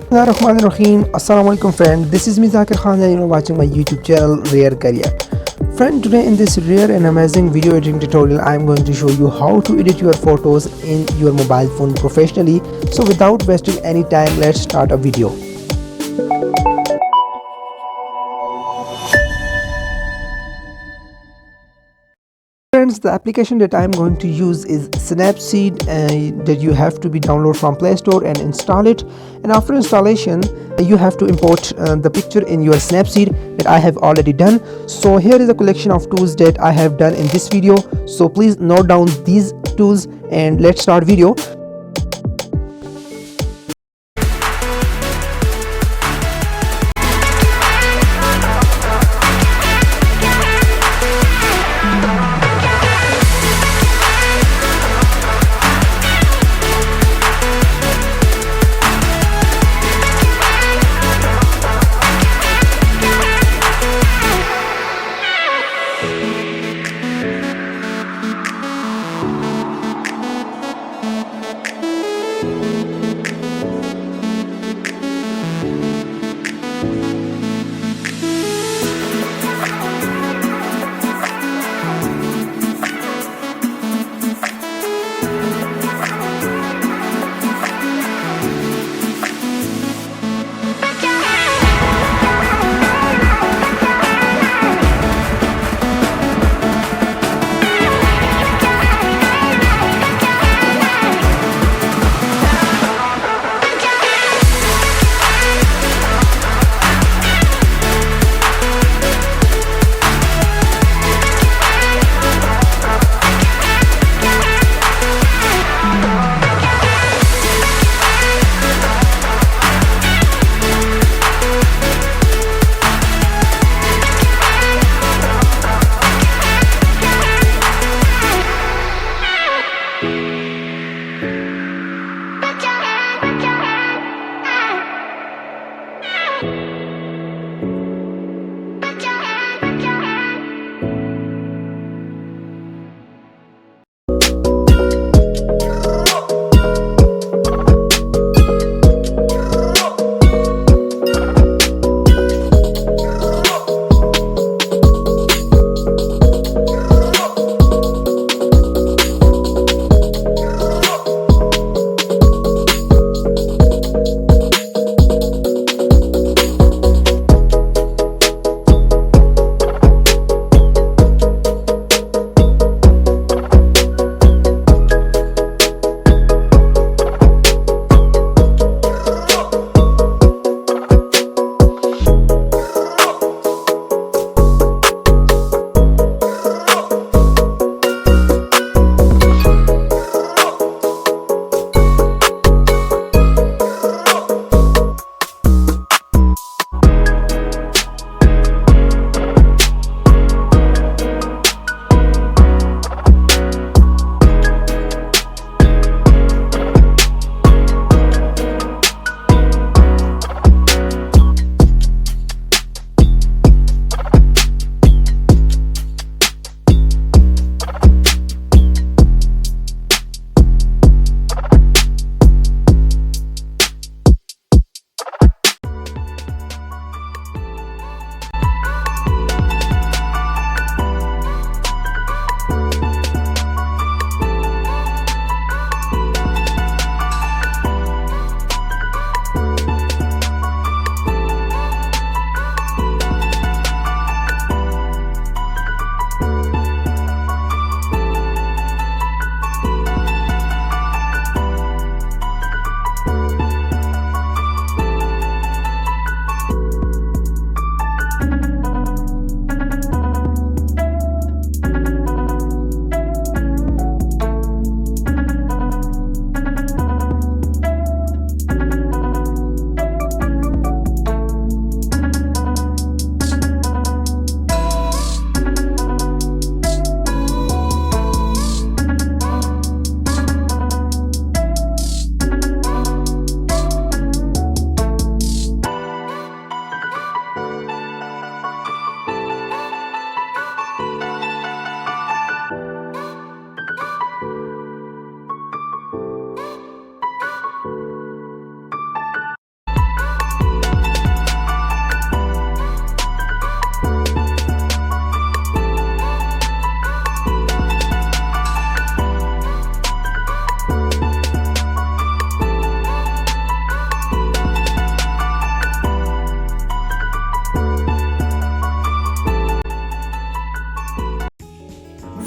Bismillahirrahmanirrahim. Assalamu alaikum friend. This is me Zakir Khan and you're watching my YouTube channel Rare Career. Friend, today in this rare and amazing video editing tutorial I am going to show you how to edit your photos in your mobile phone professionally. So without wasting any time, let's start a video. Friends, the application that I am going to use is Snapseed that you have to be download from Play Store and install it. And after installation, you have to import the picture in your Snapseed that I have already done. So here is a collection of tools that I have done in this video. So please note down these tools and let's start video.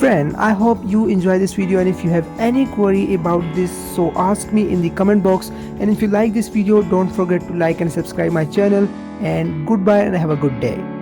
friend, I hope you enjoy this video, and if you have any query about this, so ask me in the comment box. And if you like this video, don't forget to like and subscribe my channel. And goodbye and have a good day.